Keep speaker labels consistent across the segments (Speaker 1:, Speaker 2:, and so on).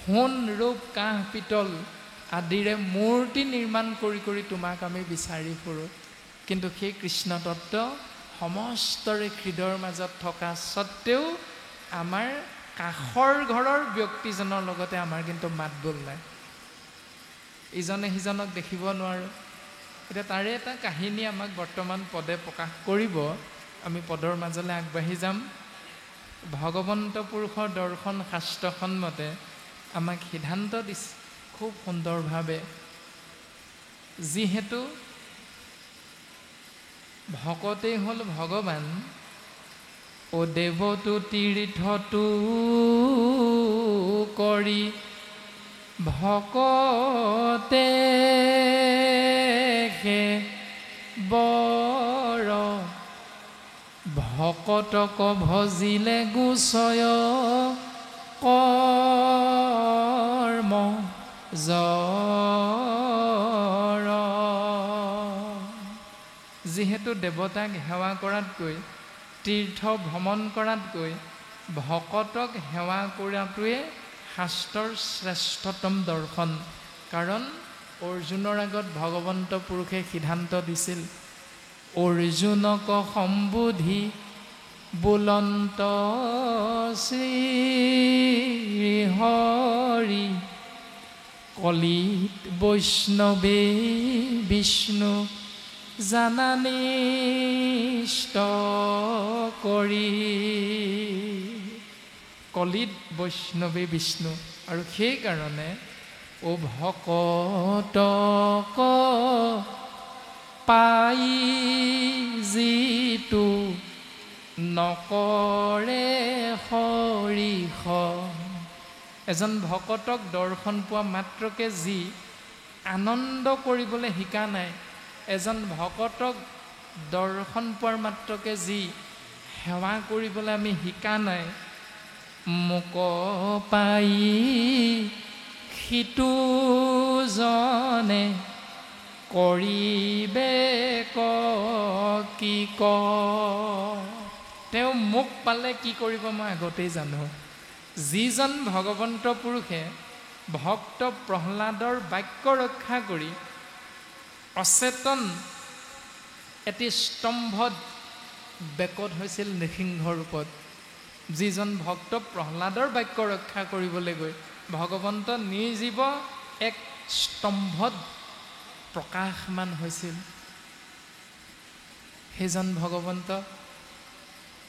Speaker 1: সোণ ৰূপ কাঁহ পিতল আদিৰে মূৰ্তি নিৰ্মাণ কৰি কৰি তোমাক আমি বিচাৰি ফুৰোঁ, কিন্তু সেই কৃষ্ণ তত্ত্ব সমস্তৰে হৃদয়ৰ মাজত থকা স্বত্তেও আমাৰ কাষৰ ঘৰৰ ব্যক্তিজনৰ লগতে আমাৰ কিন্তু মাত বোল নাই, ইজনে সিজনক দেখিব নোৱাৰোঁ। এতিয়া তাৰে এটা কাহিনী আমাক বৰ্তমান পদে প্ৰকাশ কৰিব, আমি পদৰ মাজলৈ আগবাঢ়ি যাম। ভগৱন্ত পুৰুষৰ দৰ্শন শাস্ত্ৰ সন্মতে আমাক সিদ্ধান্ত দিছে খুব সুন্দৰভাৱে, যিহেতু ভকতেই হ'ল ভগৱান, ও দেৱতো তীৰ্থটো কৰি ভকতে বৰ ভকতক ভজিলে গোচয় কৰ্ম জৰ। যিহেতু দেৱতাক সেৱা কৰাতকৈ, তীৰ্থ ভ্ৰমণ কৰাতকৈ ভকতক সেৱা কৰাটোৱে শাস্ত্ৰৰ শ্ৰেষ্ঠতম দৰ্শন। কাৰণ অৰ্জুনৰ আগত ভগৱন্ত পুৰুষে সিদ্ধান্ত দিছিল, অৰ্জুনক সম্বোধি বুলন্ত শ্ৰী হৰি, কলিত বৈষ্ণৱে বিষ্ণু জানানিষ্ট কৰি। কলিত বৈষ্ণৱে বিষ্ণু, আৰু সেইকাৰণে ও ভকতক পাই যিটো নকৰে হৰিষ। এজন ভকতক দৰ্শন পোৱা মাত্ৰকে যি আনন্দ কৰিবলৈ শিকা নাই, এজন ভকতক দৰ্শন পোৱাৰ মাত্ৰকে যি সেৱা কৰিবলৈ আমি শিকা নাই, মোক পাই সিটো জনে কৰিবে কি ক। তেওঁ মোক পালে কি কৰিব মই আগতেই জানো। যিজন ভগৱন্ত পুৰুষে ভক্ত প্ৰহ্লাদৰ বাক্য ৰক্ষা কৰি অচেতন এটি স্তম্ভত বেকত হৈছিল নৃসিংহ ৰূপত, যিজন ভক্ত প্ৰহ্লাদৰ বাক্য ৰক্ষা কৰিবলৈ গৈ ভগৱন্ত নিৰ্জীৱ এক স্তম্ভত প্ৰকাশমান হৈছিল, সেইজন ভগৱন্ত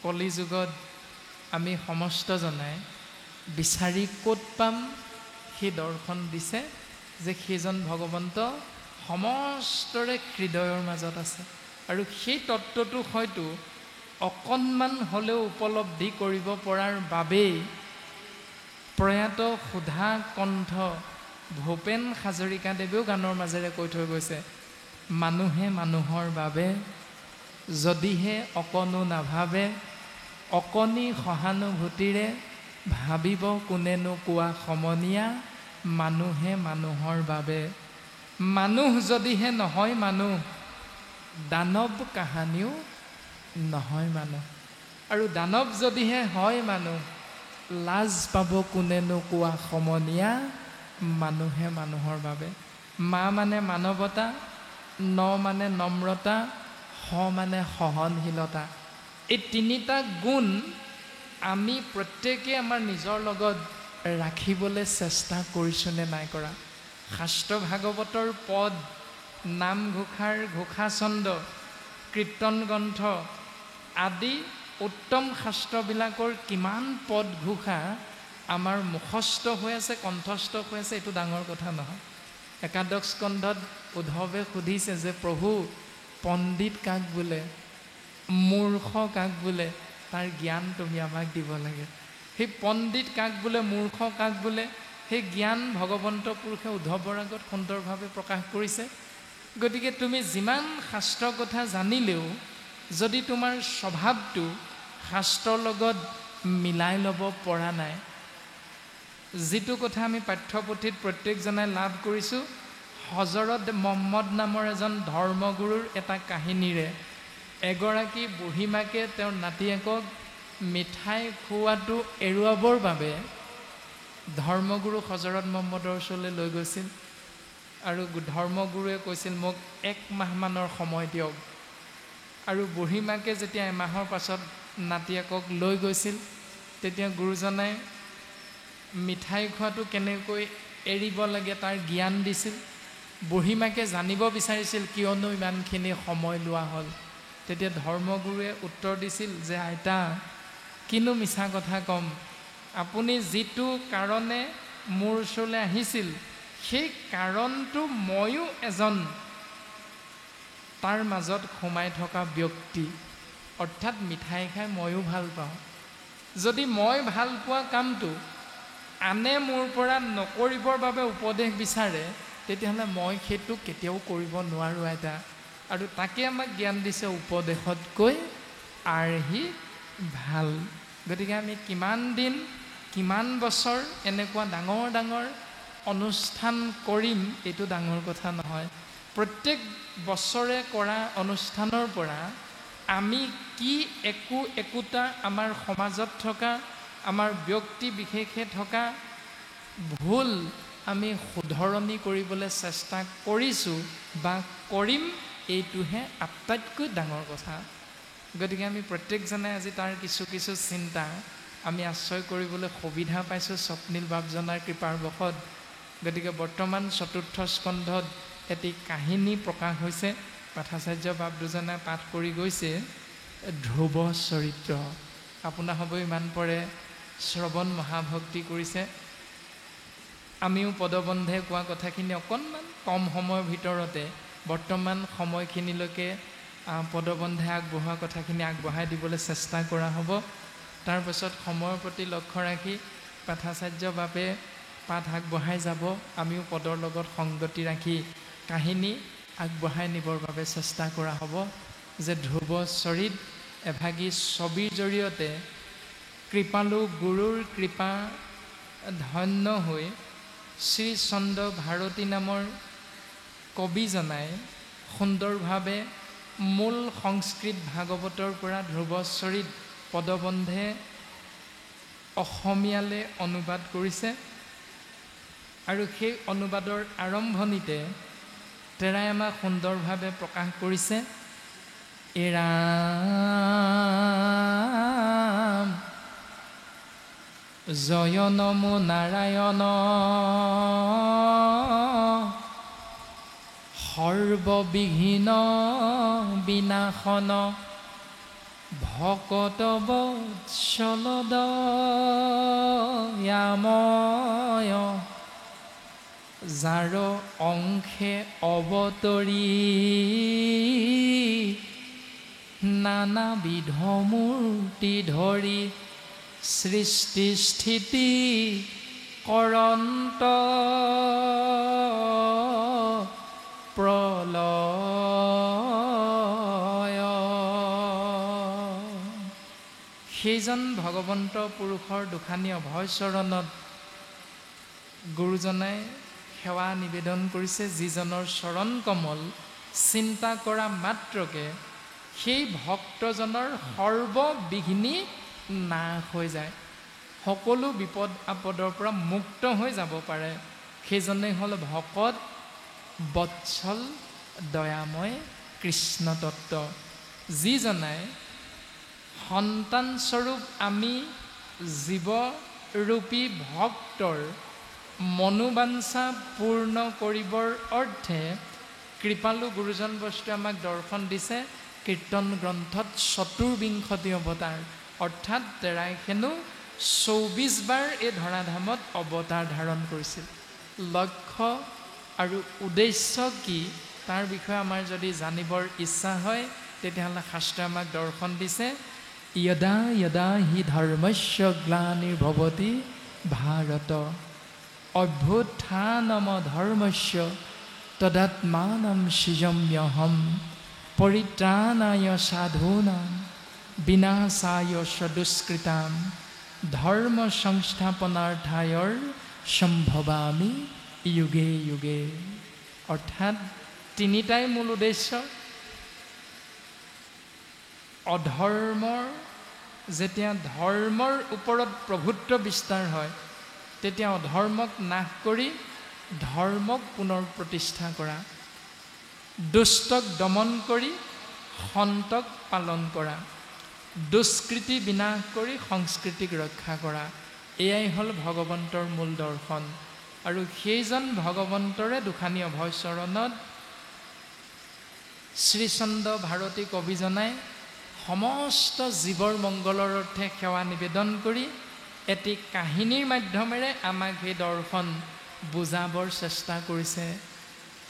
Speaker 1: কলিযুগত আমি সমস্তজনাই বিচাৰি ক'ত পাম? সেই দৰ্শন দিছে যে সেইজন ভগৱন্ত সমস্তৰে হৃদয়ৰ মাজত আছে, আৰু সেই তত্ত্বটো হয়তো অকণমান হ'লেও উপলব্ধি কৰিব পৰাৰ বাবেই প্ৰয়াত সুধা কণ্ঠ ভূপেন হাজৰিকাদেৱেও গানৰ মাজেৰে কৈ থৈ গৈছে, মানুহে মানুহৰ বাবে যদিহে অকণো নাভাবে, অকণি সহানুভূতিৰে ভাবিব কোনেনো কোৱা সমনীয়া, মানুহে মানুহৰ বাবে। মানুহ যদিহে নহয় মানুহ, দানৱ কাহানিও নহয় মানুহ, আৰু দানৱ যদিহে হয় মানুহ, লাজ পাব কোনেনো কোৱা সমনীয়া, মানুহে মানুহৰ বাবে। মা মানে মানৱতা, ন মানে নম্ৰতা, স মানে সহনশীলতা। এই তিনিটা গুণ আমি প্ৰত্যেকে আমাৰ নিজৰ লগত ৰাখিবলৈ চেষ্টা কৰিছোঁনে নাই কৰা? শাস্ত্ৰ ভাগৱতৰ পদ, নামঘোষাৰ ঘোষাচন্দ, কীৰ্তন গ্ৰন্থ আদি উত্তম শাস্ত্ৰবিলাকৰ কিমান পদ ঘোষা আমাৰ মুখস্থ হৈ আছে, কণ্ঠস্থ হৈ আছে, এইটো ডাঙৰ কথা নহয়। একাদশ স্কন্ধত উদ্ধৱে সুধিছে যে প্ৰভু, পণ্ডিত কাক বোলে, মূৰ্খ কাক বোলে, তাৰ জ্ঞান তুমি আমাক দিব লাগে। সেই পণ্ডিত কাক বোলে, মূৰ্খ কাক বোলে, সেই জ্ঞান ভগৱন্ত পুৰুষে উদ্ধৱৰ আগত সুন্দৰভাৱে প্ৰকাশ কৰিছে। গতিকে তুমি যিমান শাস্ত্ৰ কথা জানিলেও যদি তোমাৰ স্বভাৱটো শাস্ত্ৰৰ লগত মিলাই ল'ব পৰা নাই, যিটো কথা আমি পাঠ্যপুথিত প্ৰত্যেকজনাই লাভ কৰিছোঁ, হজৰত মহম্মদ নামৰ এজন ধৰ্মগুৰুৰ এটা কাহিনীৰে এগৰাকী বুঢ়ীমাকে তেওঁৰ নাতিয়েকক মিঠাই খুওৱাটো এৰুৱাবৰ বাবে ধৰ্মগুৰু হজৰত মহম্মদৰ ওচৰলৈ লৈ গৈছিল আৰু ধৰ্মগুৰুৱে কৈছিল মোক 1 মাহমানৰ সময় দিয়ক। আৰু বুঢ়ীমাকে যেতিয়া এমাহৰ পাছত নাতিয়েকক লৈ গৈছিল তেতিয়া গুৰুজনাই মিঠাই খোৱাটো কেনেকৈ এৰিব লাগে তাৰ জ্ঞান দিছিল। বুঢ়ীমাকে জানিব বিচাৰিছিল কিয়নো ইমানখিনি সময় লোৱা হ'ল। তেতিয়া ধৰ্মগুৰুৱে উত্তৰ দিছিল যে আইতা কিনো মিছা কথা ক'ম, আপুনি যিটো কাৰণে মোৰ ওচৰলৈ আহিছিল সেই কাৰণটো ময়ো এজন তাৰ মাজত সোমাই থকা ব্যক্তি, অৰ্থাৎ মিঠাই খাই ময়ো ভাল পাওঁ। যদি মই ভাল পোৱা কামটো আনে মোৰ পৰা নকৰিবৰ বাবে উপদেশ বিচাৰে তেতিয়াহ'লে মই সেইটো কেতিয়াও কৰিব নোৱাৰোঁ আইতা। আৰু তাকে আমাক জ্ঞান দিছে উপদেশতকৈ আৰ্হি ভাল। গতিকে আমি কিমান দিন কিমান বছৰ এনেকুৱা ডাঙৰ ডাঙৰ অনুষ্ঠান কৰিম এইটো ডাঙৰ কথা নহয়। প্ৰত্যেক বছৰে কৰা অনুষ্ঠানৰ পৰা আমি কি একোটা আমাৰ সমাজত থকা আমাৰ ব্যক্তি বিশেষে থকা ভুল আমি শুধৰণি কৰিবলৈ চেষ্টা কৰিছোঁ বা কৰিম, এইটোহে আটাইতকৈ ডাঙৰ কথা। গতিকে আমি প্ৰত্যেকজনে আজি তাৰ কিছু কিছু চিন্তা আমি আশ্ৰয় কৰিবলৈ সুবিধা পাইছোঁ স্বপ্নীল বাপজনাৰ কৃপাৰ বশত। গতিকে বৰ্তমান 4ৰ্থ স্কন্ধত এটি কাহিনী প্ৰকাশ হৈছে। পাঠাচাৰ্য বাপ দুজনে পাঠ কৰি গৈছে ধ্ৰুৱ চৰিত্ৰ। আপোনাৰ হ'ব ইমান পৰে শ্ৰৱণ মহাভক্তি কৰিছে। আমিও পদবন্ধে কোৱা কথাখিনি অকণমান কম সময়ৰ ভিতৰতে বৰ্তমান সময়খিনিলৈকে পদবন্ধে আগবঢ়োৱা কথাখিনি আগবঢ়াই দিবলৈ চেষ্টা কৰা হ'ব। তাৰপাছত সময়ৰ প্ৰতি লক্ষ্য ৰাখি পাঠাচাৰ্য বাপে পাঠ আগবঢ়াই যাব, আমিও পদৰ লগত সংগতি ৰাখি কাহিনী আগবঢ়াই নিবৰ বাবে চেষ্টা কৰা হ'ব। যে ধ্ৰুৱ চৰিত এভাগী ছবিৰ জৰিয়তে কৃপালু গুৰুৰ কৃপা ধন্য হৈ শ্ৰী চন্দ্ৰ ভাৰতী নামৰ কবিজনাই সুন্দৰভাৱে মূল সংস্কৃত ভাগৱতৰ পৰা ধ্ৰুৱ চৰিত পদবন্ধে অসমীয়ালৈ অনুবাদ কৰিছে। আৰু সেই অনুবাদৰ আৰম্ভণিতে তেৰাই আমাক সুন্দৰভাৱে প্ৰকাশ কৰিছে ৰাম জয় নমো নাৰায়ণ সৰ্ববিঘ্ন বিনাশন ভকত বৎসল দয়াময় যাৰ অংশে অৱতৰী নানাবিধ মূৰ্তি ধৰি সৃষ্টি স্থিতি কৰন্ত প্ৰলয়। সেইজন ভগৱন্ত পুৰুষৰ দুখানি অভয় চৰণত গুৰুজনাই সেৱা নিবেদন কৰিছে, যিজনৰ চৰণ কমল চিন্তা কৰা মাত্ৰকে সেই ভক্তজনৰ সৰ্ববিঘ্নি নাশ হৈ যায়, সকলো বিপদ আপদৰ পৰা মুক্ত হৈ যাব পাৰে। সেইজনেই হ'ল ভকত বৎসল দয়াময় কৃষ্ণ তত্ত্ব, যিজনাই সন্তানস্বৰূপ আমি জীৱৰূপী ভক্তৰ মনোবাঞ্ছা পূৰ্ণ কৰিবৰ অৰ্থে কৃপালু গুৰুজন বস্তুৱে আমাক দৰ্শন দিছে কীৰ্তন গ্ৰন্থত 24 অৱতাৰ, অৰ্থাৎ তেৰাই হেনো 24 বাৰ এই ধৰাধামত অৱতাৰ ধাৰণ কৰিছিল। লক্ষ্য আৰু উদ্দেশ্য কি তাৰ বিষয়ে আমাৰ যদি জানিবৰ ইচ্ছা হয় তেতিয়াহ'লে শাস্ত্ৰই আমাক দৰ্শন দিছে यदा यदा हि धर्मस्य ग्लानिर्भवति भारत अभ्युत्थानम धर्मस्य तदात्मानं सृजाम्यहं परित्राणाय साधूनां विनाशाय सदुष्कृतां धर्म संस्थापनार्थाय सम्भवामि युगे युगे। अर्थात তিনিটাই মূল উদ্দেশ্য। অধৰ্মৰ যেতিয়া ধৰ্মৰ ওপৰত প্ৰভুত্ব বিস্তাৰ হয় তেতিয়া অধৰ্মক নাশ কৰি ধৰ্মক পুনৰ প্ৰতিষ্ঠা কৰা, দুষ্টক দমন কৰি সন্তক পালন কৰা, দুষ্কৃতি বিনাশ কৰি সংস্কৃতিক ৰক্ষা কৰা, এয়াই হ'ল ভগৱন্তৰ মূল দৰ্শন। আৰু সেইজন ভগৱন্তৰে দুখানি অভয় চৰণত শ্ৰীচন্দ্ৰ ভাৰতী কবিজনাই সমস্ত জীৱৰ মংগলৰ অৰ্থে সেৱা নিবেদন কৰি এটি কাহিনীৰ মাধ্যমেৰে আমাক সেই দৰ্শন বুজাবৰ চেষ্টা কৰিছে।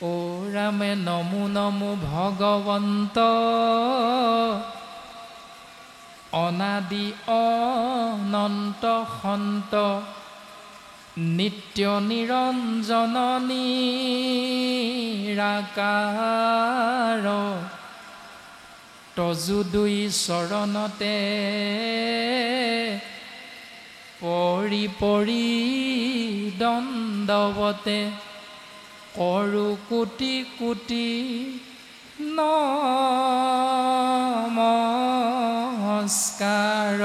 Speaker 1: ও ৰামে নমো নমো ভগৱন্ত অনাদি অনন্ত সন্ত নিত্য নিৰঞ্জন নিৰাকাৰ তজু দুই চৰণতে পৰি পৰি দণ্ডৱতে কৰো কোটি কোটি নমস্কাৰ।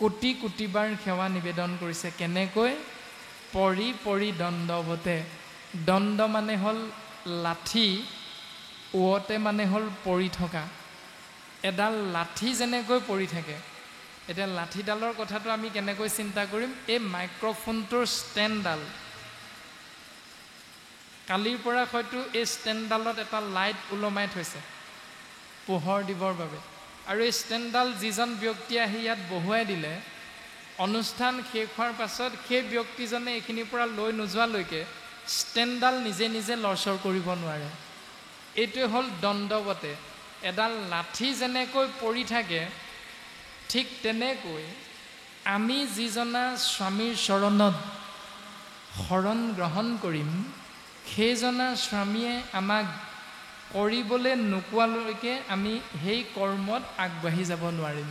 Speaker 1: কোটি কোটিবাৰ সেৱা নিবেদন কৰিছে। কেনেকৈ? পৰি পৰি দণ্ডৱতে। দণ্ড মানে হ'ল লাঠি, ওৱতে মানে হ'ল পৰি থকা। এডাল লাঠি যেনেকৈ পৰি থাকে, এতিয়া লাঠিডালৰ কথাটো আমি কেনেকৈ চিন্তা কৰিম? এই মাইক্ৰফোনটোৰ ষ্টেণ্ডডাল, কালিৰ পৰা হয়তো এই ষ্টেণ্ডডালত এটা লাইট ওলমাই থৈছে পোহৰ দিবৰ বাবে, আৰু এই ষ্টেণ্ডডাল যিজন ব্যক্তি আহি ইয়াত বহুৱাই দিলে, অনুষ্ঠান শেষ হোৱাৰ পাছত সেই ব্যক্তিজনে এইখিনিৰ পৰা লৈ নোযোৱালৈকে ষ্টেণ্ডডাল নিজে নিজে লৰচৰ কৰিব নোৱাৰে। এইটোৱে হ'ল দণ্ডৱতে। এডাল লাঠি যেনেকৈ পৰি থাকে, ঠিক তেনেকৈ আমি যিজনা স্বামীৰ চৰণত শৰণ গ্ৰহণ কৰিম, সেইজনা স্বামীয়ে আমাক কৰিবলৈ নোকোৱালৈকে আমি সেই কৰ্মত আগবাঢ়ি যাব নোৱাৰিম।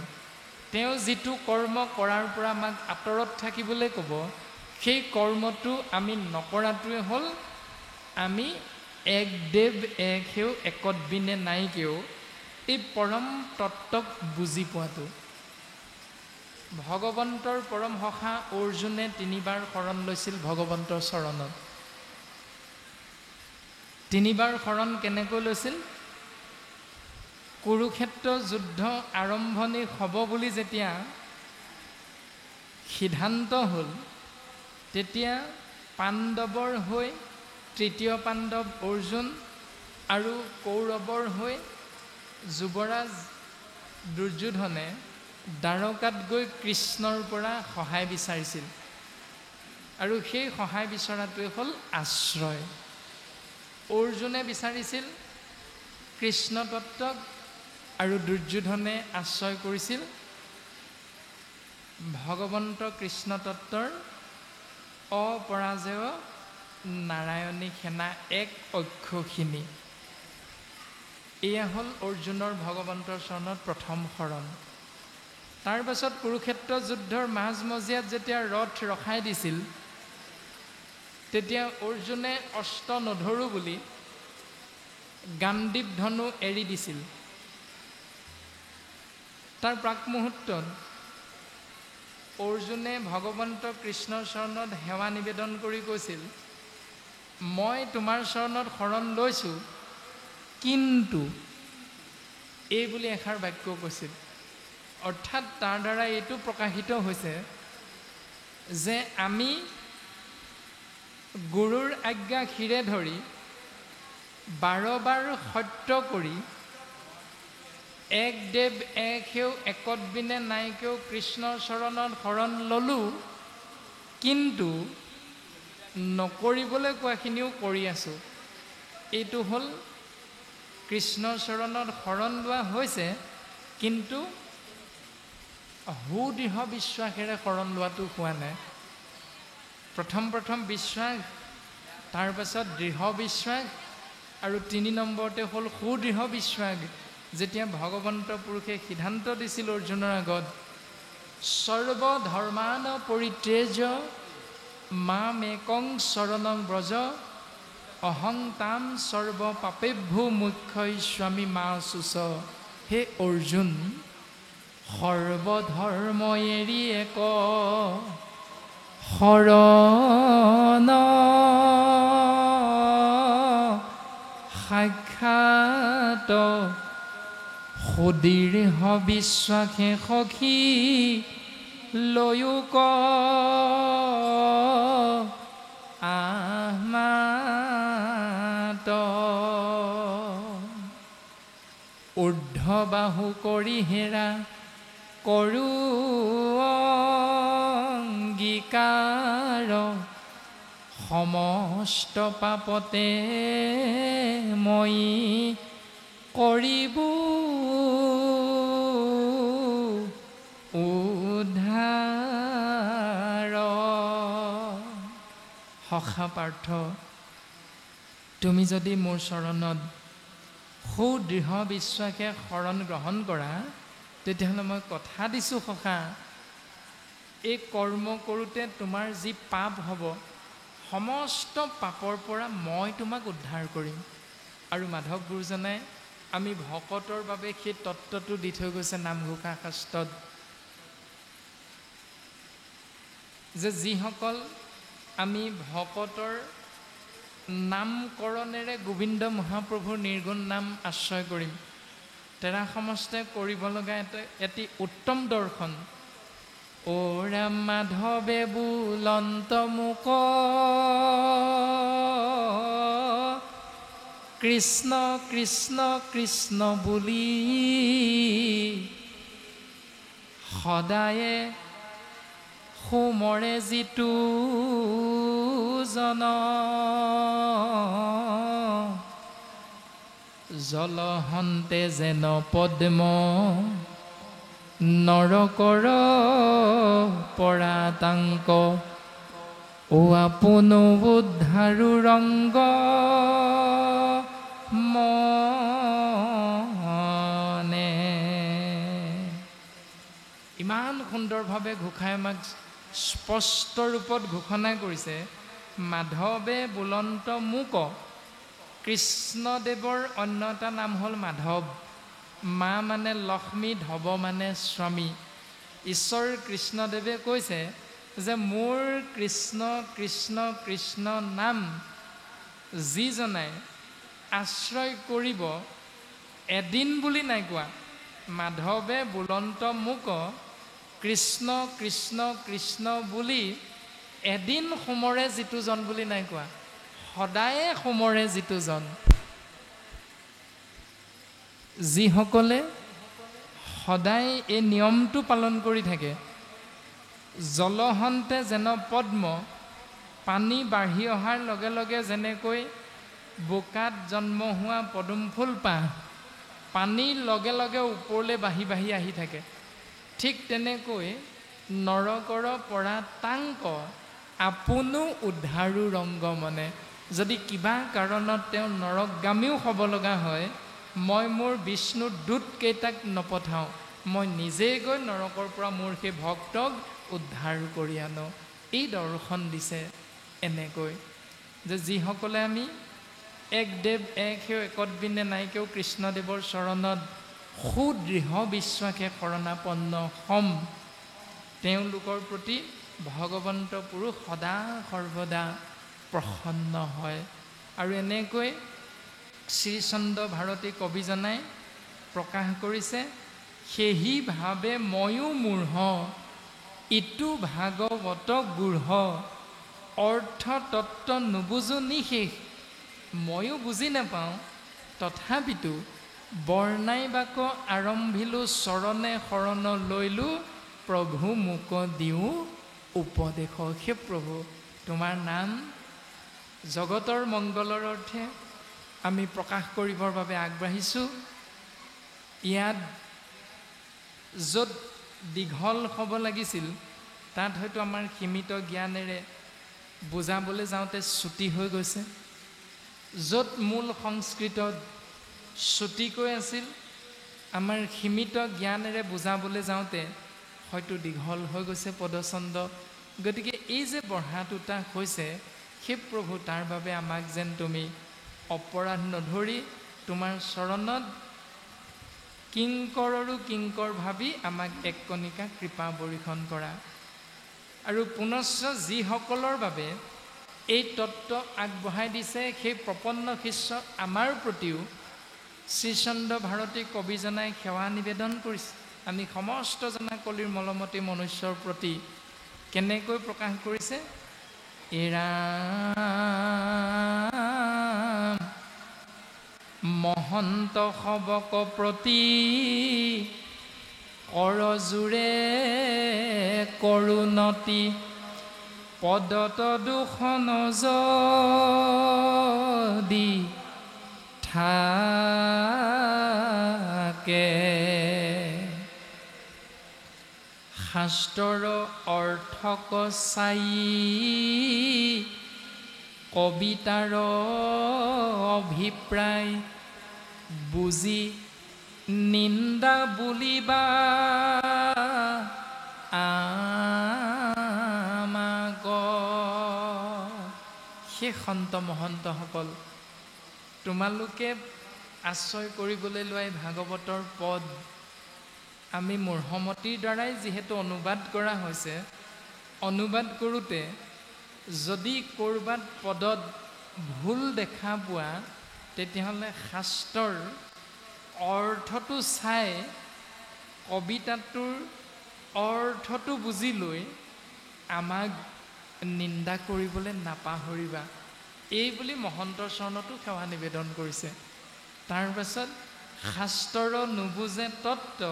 Speaker 1: তেওঁ যিটো কৰ্ম কৰাৰ পৰা আমাক আঁতৰত থাকিবলৈ ক'ব, সেই কৰ্মটো আমি নকৰাটোৱে হ'ল আমি এক দেৱ এক সেও একত বিনে নাইকেও এই পৰম তত্ত্বক বুজি পোৱাটো। ভগৱন্তৰ পৰমহংসা অৰ্জুনে 3 বাৰ শৰণ লৈছিল ভগৱন্তৰ চৰণত। 3 বাৰ শৰণ কেনেকৈ লৈছিল? কুৰুক্ষেত্ৰ যুদ্ধ আৰম্ভণি হ'ব বুলি যেতিয়া সিদ্ধান্ত হ'ল, তেতিয়া পাণ্ডৱৰ হৈ তৃতীয় পাণ্ডৱ অৰ্জুন আৰু কৌৰৱৰ হৈ যুৱৰাজ দুৰ্যোধনে দ্বাৰকাত গৈ কৃষ্ণৰ পৰা সহায় বিচাৰিছিল, আৰু সেই সহায় বিচৰাটোৱে হ'ল আশ্ৰয়। অৰ্জুনে বিচাৰিছিল কৃষ্ণ তত্ত্বক আৰু দুৰ্যোধনে আশ্ৰয় কৰিছিল ভগৱন্ত কৃষ্ণ তত্ত্বৰ অপৰাজেয় নাৰায়ণী সেনা এক অক্ষখিনি। এয়া হ'ল অৰ্জুনৰ ভগৱন্তৰ চৰণত প্ৰথম শৰণ। তাৰ পাছত কুৰুক্ষেত্ৰ যুদ্ধৰ মাজমজিয়াত যেতিয়া ৰথ ৰখাই দিছিল, তেতিয়া অৰ্জুনে অস্ত্ৰ নধৰো বুলি গাণ্ডীৱ ধনু এৰি দিছিল। তাৰ প্ৰাক মুহূৰ্তত অৰ্জুনে ভগৱন্ত কৃষ্ণৰ চৰণত সেৱা নিবেদন কৰি কৈছিল, মই তোমাৰ চৰণত শৰণ লৈছোঁ, কিন্তু এই বুলি এষাৰ বাক্য কৈছিল। অৰ্থাৎ তাৰ দ্বাৰা এইটো প্ৰকাশিত হৈছে যে আমি গুৰুৰ আজ্ঞা শিৰে ধৰি 12 বাৰ সত্য কৰি এক দেৱ এক সেও একত বিনে নাইকেও কৃষ্ণৰ চৰণত শৰণ ল'লোঁ, কিন্তু নকৰিবলৈ কোৱাখিনিও কৰি আছোঁ। এইটো হ'ল কৃষ্ণৰ চৰণত শৰণ লোৱা হৈছে, কিন্তু সুদৃঢ় বিশ্বাসেৰে শৰণ লোৱাটো হোৱা নাই। প্ৰথম বিশ্বাস, তাৰ পাছত দৃঢ় বিশ্বাস, আৰু 3 নম্বৰতে হ'ল সুদৃঢ় বিশ্বাস। যেতিয়া ভগৱন্ত পুৰুষে সিদ্ধান্ত দিছিল অৰ্জুনৰ আগত, সৰ্বধৰ্মান পৰিত্যাজ্য মামেকং শৰণং ব্ৰজ অহং তাম সৰ্ব পাপেভ্যো মুখ্যই স্বামী মা শুচ। হে অৰ্জুন, সৰ্বধৰ্ম এৰি এক শৰণ সাক্ষাৎ সুদীৰ্ঘ বিশ্বাসে সখী লয়ুক আহমাত ঊৰ্ধ্ব বাহু কৰি হেৰা কৰো অংগীকাৰ সমস্ত পাপতে মই কৰিব উদ্ধাৰ। সখা পাৰ্থ, তুমি যদি মোৰ চৰণত সুদৃঢ় বিশ্বাসে শৰণ গ্ৰহণ কৰা, তেতিয়াহ'লে মই কথা দিছোঁ সখা, এই কৰ্ম কৰোঁতে তোমাৰ যি পাপ হ'ব, সমস্ত পাপৰ পৰা মই তোমাক উদ্ধাৰ কৰিম। আৰু মাধৱ গুৰুজনাই আমি ভকতৰ বাবে সেই তত্ত্বটো দি থৈ গৈছে নামঘোষা শাস্ত্ৰত, যে যিসকল আমি ভকতৰ নামকৰণেৰে গোবিন্দ মহাপ্ৰভুৰ নিৰ্গুণ নাম আশ্ৰয় কৰিম, তেৰা সমস্তে কৰিব লগা এটি উত্তম দৰ্শন। অ ৰাম মাধৱে বুলন্ত মুক কৃষ্ণ কৃষ্ণ কৃষ্ণ বুলি সদায়ে সুমৰে যিটো জন জলহন্তে যেন পদ্ম নৰকৰ পৰাতাংক ও আপোন উদ্ধাৰু ৰংগ মনে। ইমান সুন্দৰভাৱে ঘোষাই আমাক স্পষ্ট ৰূপত ঘোষণা কৰিছে, মাধৱে বুলন্ত মুক। কৃষ্ণদেৱৰ অন্য এটা নাম হ'ল মাধৱ। মা মানে লক্ষ্মী, ধৱ মানে স্বামী। ঈশ্বৰ কৃষ্ণদেৱে কৈছে যে মোৰ কৃষ্ণ কৃষ্ণ কৃষ্ণ নাম যিজনাই আশ্ৰয় কৰিব, এদিন বুলি নাই কোৱা, মাধৱে বুলন্ত মুক কৃষ্ণ কৃষ্ণ কৃষ্ণ বুলি এদিন সোমৰে যিটো জন বুলি নাই কোৱা, সদায়ে সোমৰে যিটো জন। যিসকলে সদায় এই নিয়মটো পালন কৰি থাকে, জলহন্তে যেন পদ্ম, পানী বাঢ়ি অহাৰ লগে লগে যেনেকৈ বোকাত জন্ম হোৱা পদুম ফুল পাহ পানীৰ লগে লগে ওপৰলৈ বাঢ়ি বাঢ়ি আহি থাকে, ঠিক তেনেকৈ নৰকৰ পৰা তাংক আপোনো উদ্ধাৰু ৰংগ মনে। যদি কিবা কাৰণত তেওঁ নৰকগামীও হ'ব লগা হয়, মই মোৰ বিষ্ণুৰ দূতকেইটাক নপঠাওঁ, মই নিজেই গৈ নৰকৰ পৰা মোৰ সেই ভক্তক উদ্ধাৰ কৰি আনো। এই দৰ্শন দিছে এনেকৈ যে যিসকলে আমি এক দেৱ এক সেও একত বিনে নাইকেও কৃষ্ণদেৱৰ চৰণত সুদৃঢ় বিশ্বাসে শৰণাপন্ন হ'ম, তেওঁলোকৰ প্ৰতি ভগৱন্ত পুৰুষ সদা সৰ্বদা প্ৰসন্ন হয়। আৰু এনেকৈ শ্ৰীচন্দ্ৰ ভাৰতী কবিজনাই প্ৰকাশ কৰিছে, সেহি ভাৱে ময়ো মূঢ় ইটো ভাগৱত গূঢ় অৰ্থ তত্ত্ব নুবুজো নিশেষ। ময়ো বুজি নাপাওঁ, তথাপিতো বৰ্ণাইবাক আৰম্ভিলোঁ চৰণে শৰণ লৈলোঁ প্ৰভু মোক দিওঁ উপদেশ। হে প্ৰভু, তোমাৰ নাম জগতৰ মংগলৰ অৰ্থে আমি প্ৰকাশ কৰিবৰ বাবে আগবাঢ়িছোঁ। ইয়াত য'ত দীঘল হ'ব লাগিছিল, তাত হয়তো আমাৰ সীমিত জ্ঞানেৰে বুজাবলৈ যাওঁতে চুটি হৈ গৈছে। য'ত মূল সংস্কৃতত চুটিকৈ আছিল, আমাৰ সীমিত জ্ঞানেৰে বুজাবলৈ যাওঁতে হয়তো দীঘল হৈ গৈছে পদচন্দ। গতিকে এই যে বঢ়াটোতা হৈছে, সেই প্ৰভু তাৰ বাবে আমাক যেন তুমি অপৰাধ নধৰি তোমাৰ চৰণত কিংকৰৰো কিংকৰ ভাবি আমাক এক কণিকা কৃপা বৰিখন কৰা। আৰু পুনশ্চ যিসকলৰ বাবে এই তত্ত্ব আগবঢ়াই দিছে সেই প্ৰপন্ন শিষ্য আমাৰ প্ৰতিও শ্ৰীচন্দ্ৰ ভাৰতী কবিজনাই সেৱা নিবেদন কৰিছে। আমি সমস্ত জনা কলিৰ মলমতী মনুষ্যৰ প্ৰতি কেনেকৈ প্ৰকাশ কৰিছে? এৰাম মহন্ত সবক প্ৰতি কৰজোৰে কৰোণতি পদত দুখন যদি থাকে। শাস্ত্ৰৰ অৰ্থক চাই কবিতাৰ অভিপ্ৰায় বুজি নিন্দা বুলিবা আমাক। সেই সন্ত মহন্তসকল, তোমালোকে আশ্ৰয় কৰিবলৈ লোৱা ভাগৱতৰ পদ আমি মূঢ়মতীৰ দ্বাৰাই যিহেতু অনুবাদ কৰা হৈছে, অনুবাদ কৰোঁতে যদি ক'ৰবাত পদত ভুল দেখা পোৱা তেতিয়াহ'লে শাস্ত্ৰৰ অৰ্থটো চাই কবিতাটোৰ অৰ্থটো বুজি লৈ আমাক নিন্দা কৰিবলৈ নাপাহৰিবা, এই বুলি মহন্তৰ চৰণতো সেৱা নিবেদন কৰিছে। তাৰ পাছত শাস্ত্ৰৰ নুবুজে তত্ত্ব,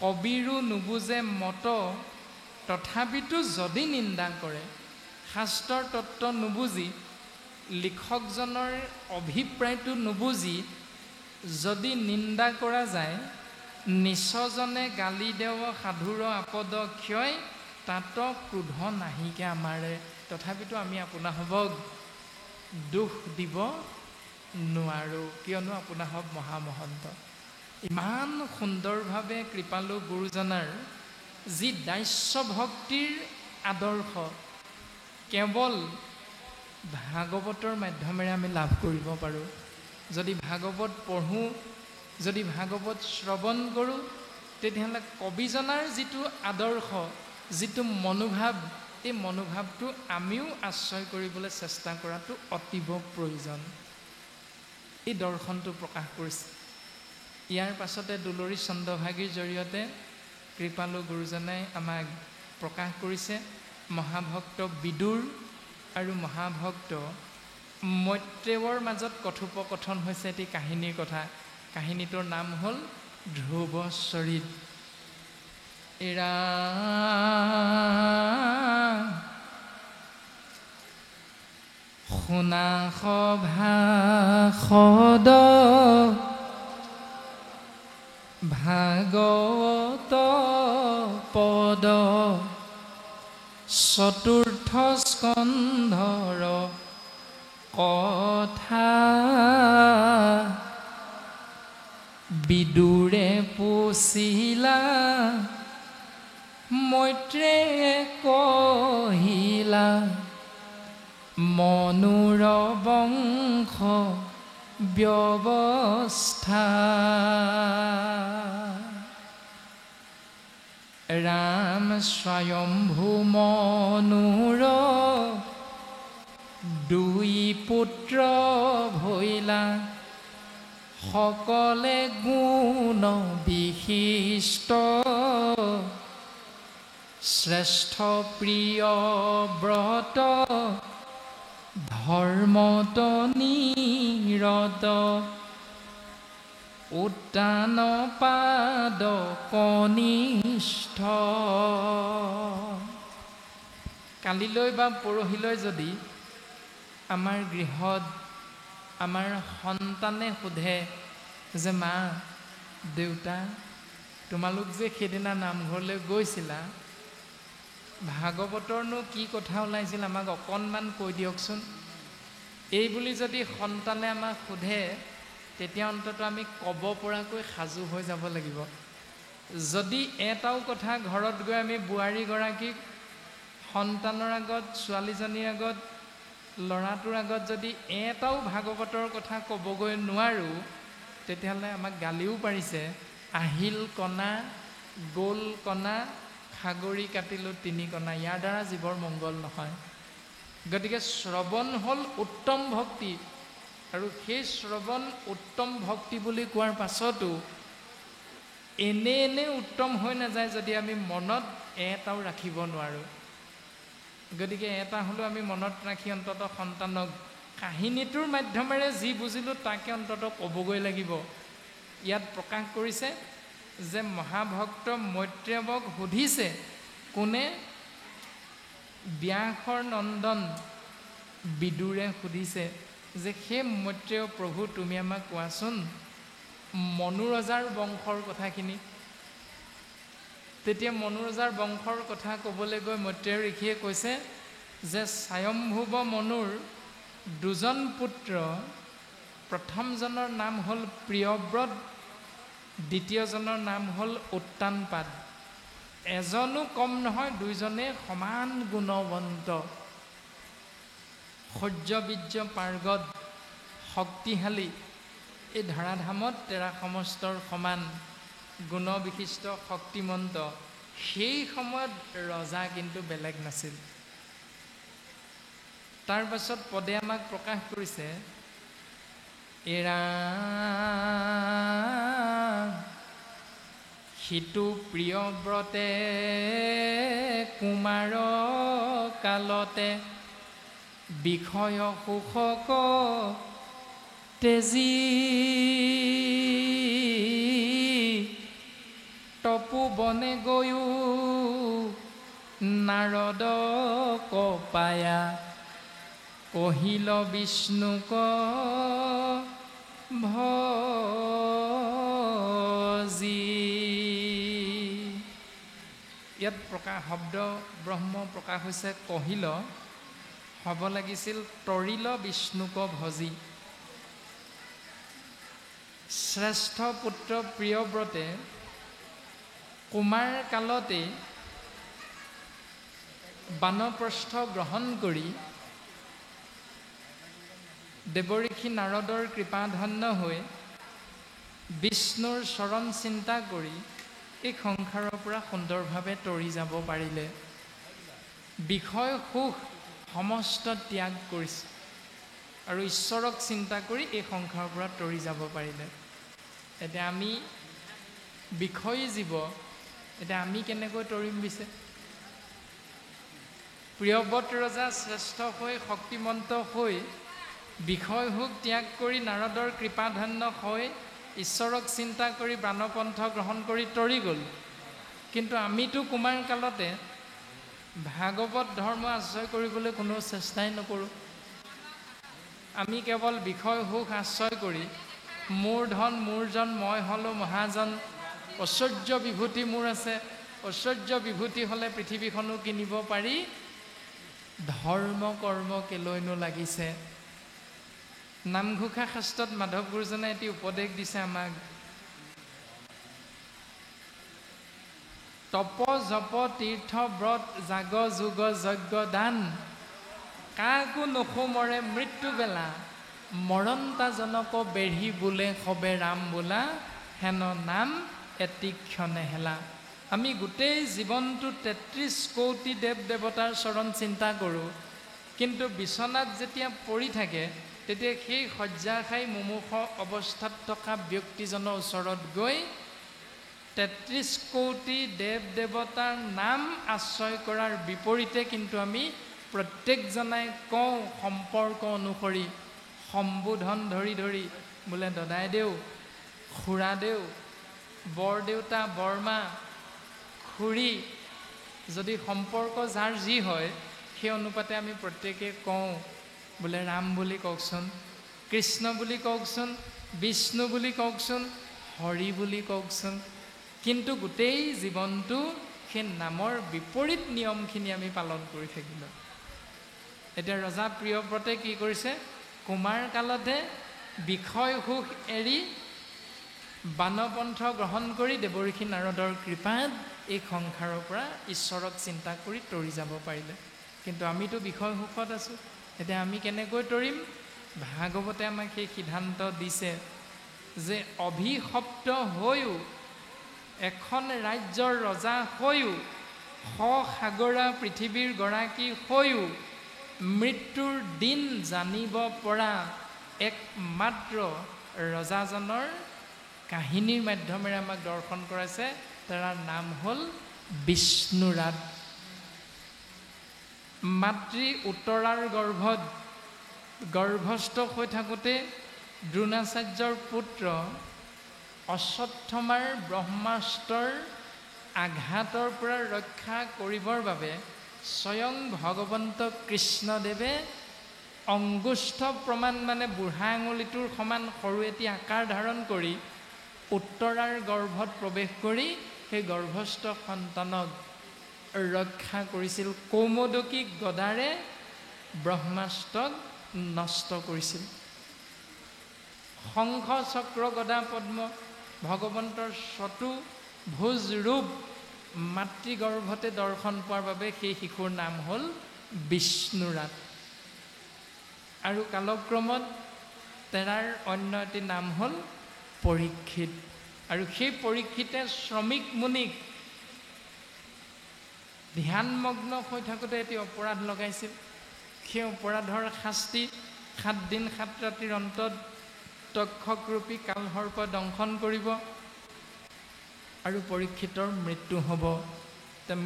Speaker 1: কবিৰো নুবুজে মত, তথাপিতো যদি নিন্দা কৰে, শাস্ত্ৰৰ তত্ত্ব নুবুজি, লিখকজনৰ অভিপ্ৰায়টো নুবুজি যদি নিন্দা কৰা যায়, নিচজনে গালি দেৱ সাধুৰ আপদ ক্ষয়, তাত ক্ৰোধ নাহিকে আমাৰে, তথাপিতো আমি আপোনাসৱক দুখ দিব নোৱাৰোঁ, কিয়নো আপোনাসৱ মহামহন্ত। ইমান সুন্দৰভাৱে কৃপালু গুৰুজনাৰ যি দাস্য ভক্তিৰ আদৰ্শ কেৱল ভাগৱতৰ মাধ্যমেৰে আমি লাভ কৰিব পাৰোঁ। যদি ভাগৱত পঢ়োঁ, যদি ভাগৱত শ্ৰৱণ কৰোঁ, তেতিয়াহ'লে কবিজনাৰ যিটো আদৰ্শ, যিটো মনোভাৱ, এই মনোভাৱটো আমিও আশ্ৰয় কৰিবলৈ চেষ্টা কৰাটো অতীৱ প্ৰয়োজন। এই দৰ্শনটো প্ৰকাশ কৰিছে। ইয়াৰ পাছতে দুলৰী চন্দ্ৰভাগীৰ জৰিয়তে কৃপালু গুৰুজনাই আমাক প্ৰকাশ কৰিছে মহাভক্ত বিদুৰ আৰু মহাভক্ত মৈত্ৰেয়ৰ মাজত কথোপকথন হৈছে এটি কাহিনীৰ কথা। কাহিনীটোৰ নাম হ'ল ধ্ৰুৱ চৰিত। এৰা শুনা সভাসদ ভাগৱত পদ চতুৰ্থ স্কন্ধৰ কথা বিদুৰে পুছিলা মৈত্ৰেয়ে কহিলা মনুৰ বংশ ব্যৱস্থা ৰাম স্বয়ম্ভু মনুৰ দুই পুত্ৰ ভৈলা সকলে গুণ বিশিষ্ট শ্ৰেষ্ঠ প্ৰিয় ব্ৰত ধৰ্মত নিৰত উত্তান পাদ কনিষ্ঠ। কালিলৈ বা পৰহিলৈ যদি আমাৰ গৃহত আমাৰ সন্তানে সোধে যে মা দেউতা তোমালোক যে সেইদিনা নামঘৰলৈ গৈছিলা, ভাগৱতৰনো কি কথা ওলাইছিল আমাক অকণমান কৈ দিয়কচোন, এই বুলি যদি সন্তানে আমাক সোধে তেতিয়া অন্তত আমি ক'ব পৰাকৈ সাজু হৈ যাব লাগিব। যদি এটাও কথা ঘৰত গৈ আমি বোৱাৰীগৰাকীক সন্তানৰ আগত, ছোৱালীজনীৰ আগত, ল'ৰাটোৰ আগত যদি এটাও ভাগৱতৰ কথা ক'বগৈ নোৱাৰোঁ, তেতিয়াহ'লে আমাক গালিও পাৰিছে আহিল কণা, গ'ল কণা, সাগৰী কাটিলোঁ 3 কণা, ইয়াৰ দ্বাৰা জীৱৰ মংগল নহয়। গতিকে শ্ৰৱণ হ'ল উত্তম ভক্তি, আৰু সেই শ্ৰৱণ উত্তম ভক্তি বুলি কোৱাৰ পাছতো এনে উত্তম হৈ নাযায় যদি আমি মনত এটাও ৰাখিব নোৱাৰোঁ। গতিকে এটা হ'লেও আমি মনত ৰাখি অন্তত সন্তানক কাহিনীটোৰ মাধ্যমেৰে যি বুজিলোঁ তাকে অন্তত ক'বগৈ লাগিব। ইয়াত প্ৰকাশ কৰিছে যে মহাভক্ত মৈত্ৰেয়ক সুধিছে, কোনে? ব্যাসৰ নন্দন বিদুৰে সুধিছে যে সেই মৈত্ৰেয় প্ৰভু তুমি আমাক কোৱাচোন মনুৰজাৰ বংশৰ কথাখিনি। তেতিয়া মনুৰজাৰ বংশৰ কথা ক'বলৈ গৈ মৈত্ৰেয় ঋষিয়ে কৈছে যে স্বয়ম্ভুৱ মনুৰ 2জন পুত্ৰ, প্ৰথমজনৰ নাম হ'ল প্ৰিয়ব্ৰত, দ্বিতীয়জনৰ নাম হ'ল উত্তানপাদ। এজনো কম নহয়, 2জনে সমান গুণৱন্ত, শৌৰ্যবীৰ্য পাৰ্গত, শক্তিশালী। এই ধৰাধামত তেৰা সমস্তৰ সমান গুণবিশিষ্ট শক্তিমন্ত। সেই সময়ত ৰজা কিন্তু বেলেগ নাছিল। তাৰ পাছত পদে আমাক প্ৰকাশ কৰিছে, এৰা সিটো প্ৰিয়ব্ৰতে কুমাৰ কালতে বিষয় সুখক তেজী তপু বনে গৈও নাৰদ কপায়া কহিল বিষ্ণুক ভজি। ইয়াত শব্দ ব্ৰহ্ম প্ৰকাশ হৈছে কহিল, হ'ব লাগিছিল তৰিল বিষ্ণুক ভজি। শ্ৰেষ্ঠ পুত্ৰ প্ৰিয়ব্ৰতে কুমাৰ কালতে বানপ্ৰস্থ গ্ৰহণ কৰি দেৱঋষি নাৰদৰ কৃপাধন্য হৈ বিষ্ণুৰ চৰণ চিন্তা কৰি এই সংসাৰৰ পৰা সুন্দৰভাৱে তৰি যাব পাৰিলে। বিষয় সুখ সমস্ত ত্যাগ কৰিছে আৰু ঈশ্বৰক চিন্তা কৰি এই সংসাৰৰ পৰা তৰি যাব পাৰিলে। এতিয়া আমি বিষয়ী জীৱ, এতিয়া আমি কেনেকৈ তৰিম পিছে? প্ৰিয়ব্ৰত ৰজা শ্ৰেষ্ঠ হৈ শক্তিমন্ত হৈ বিষয় সুখ ত্যাগ কৰি নাৰদৰ কৃপাধন্য হৈ ঈশ্বৰক চিন্তা কৰি বানপন্থ গ্ৰহণ কৰি তৰি গ'ল। কিন্তু আমিতো কুমাৰ কালতে ভাগৱত ধৰ্ম আশ্ৰয় কৰিবলৈ কোনো চেষ্টাই নকৰোঁ। আমি কেৱল বিষয় সুখ আশ্ৰয় কৰি মোৰ ধন মোৰ জন, মই হ'লোঁ মহাজন, ঐশ্বৰ্য বিভূতি মোৰ আছে, ঐশ্বৰ্য বিভূতি হ'লে পৃথিৱীখনো কিনিব পাৰি, ধৰ্ম কৰ্ম কেলৈনো লাগিছে। নামঘোষা শাস্ত্ৰত মাধৱ গুৰুজনে এটি উপদেশ দিছে আমাক, তপ জপ তীৰ্থ ব্ৰত জাগ যোগ যজ্ঞ দান, কাকো নসুমৰে মৃত্যু বেলা, মৰণতাজনক বেঢ়ি বোলে সবে ৰাম বোলা, হেন নাম এটি ক্ষণে হেলা। আমি গোটেই জীৱনটো 33 কোটি দেৱ দেৱতাৰ চৰণ চিন্তা কৰোঁ, কিন্তু বিচনাত যেতিয়া পৰি থাকে তেতিয়া সেই শয্যা খাই মুমূৰ্ষ অৱস্থাত থকা ব্যক্তিজনৰ ওচৰত গৈ 33 কোটি দেৱ দেৱতাৰ নাম আশ্ৰয় কৰাৰ বিপৰীতে কিন্তু আমি প্ৰত্যেকজনাই কওঁ সম্পৰ্ক অনুসৰি সম্বোধন ধৰি ধৰি, বোলে দদাইদেউ, খুৰাদেউ, বৰদেউতা, বৰমা, খুৰী, যদি সম্পৰ্ক যাৰ যি হয় সেই অনুপাতে আমি প্ৰত্যেকে কওঁ বোলে ৰাম বুলি কওকচোন, কৃষ্ণ বুলি কওকচোন, বিষ্ণু বুলি কওকচোন, হৰি বুলি কওকচোন। কিন্তু গোটেই জীৱনটো সেই নামৰ বিপৰীত নিয়মখিনি আমি পালন কৰি থাকিলোঁ। এতিয়া ৰজা প্ৰিয়ব্ৰতে কি কৰিছে? কুমাৰ কালতে বিষয় সুখ এৰি বানপন্থ গ্ৰহণ কৰি দেৱঋষি নাৰদৰ কৃপাত এই সংসাৰৰ পৰা ঈশ্বৰক চিন্তা কৰি তৰি যাব পাৰিলে। কিন্তু আমিতো বিষয় সুখত আছোঁ। এতিয়া আমি কেনেকৈ তৰিম? ভাগৱতে আমাক সেই সিদ্ধান্ত দিছে যে অভিশপ্ত হৈও এখন ৰাজ্যৰ ৰজা হৈও সাগৰা পৃথিৱীৰ গৰাকী হৈও মৃত্যুৰ দিন জানিব পৰা একমাত্ৰ ৰজাজনৰ কাহিনীৰ মাধ্যমেৰে আমাক দৰ্শন কৰাইছে। তাৰ নাম হ'ল বিষ্ণুৰাত। মাতৃ উত্তৰাৰ গৰ্ভস্থ হৈ থাকোঁতে দ্ৰোণাচাৰ্যৰ পুত্ৰ অশ্বত্থমাৰ ব্ৰহ্মাস্ত্ৰৰ আঘাতৰ পৰা ৰক্ষা কৰিবৰ বাবে স্বয়ং ভগৱন্ত কৃষ্ণদেৱে অংগুষ্ঠ প্ৰমাণ মানে বুঢ়া আঙুলিটোৰ সমান সৰু এটি আকাৰ ধাৰণ কৰি উত্তৰাৰ গৰ্ভত প্ৰৱেশ কৰি সেই গৰ্ভস্থ সন্তানক ৰক্ষা কৰিছিল। কৌমোদকী গদাৰে ব্ৰহ্মাস্ত্ৰক নষ্ট কৰিছিল। শংখ চক্ৰ গদা পদ্ম ভগৱন্তৰ চতুৰ্ভুজ ৰূপ মাতৃগৰ্ভতে দৰ্শন পোৱাৰ বাবে সেই শিশুৰ নাম হ'ল বিষ্ণুৰাত। আৰু কালক্ৰমত তেৰাৰ অন্য এটি নাম হ'ল পৰীক্ষিত। আৰু সেই পৰীক্ষিতে শ্ৰমিক মুনিক ধ্যানমগ্ন হৈ থাকোঁতে এটি অপৰাধ লগাইছিল। সেই অপৰাধৰ শাস্তি 7 দিন 7 ৰাতিৰ অন্তত তক্ষকৰূপী কালসৰ্প দংশন কৰিব আৰু পৰীক্ষিতৰ মৃত্যু হ'ব।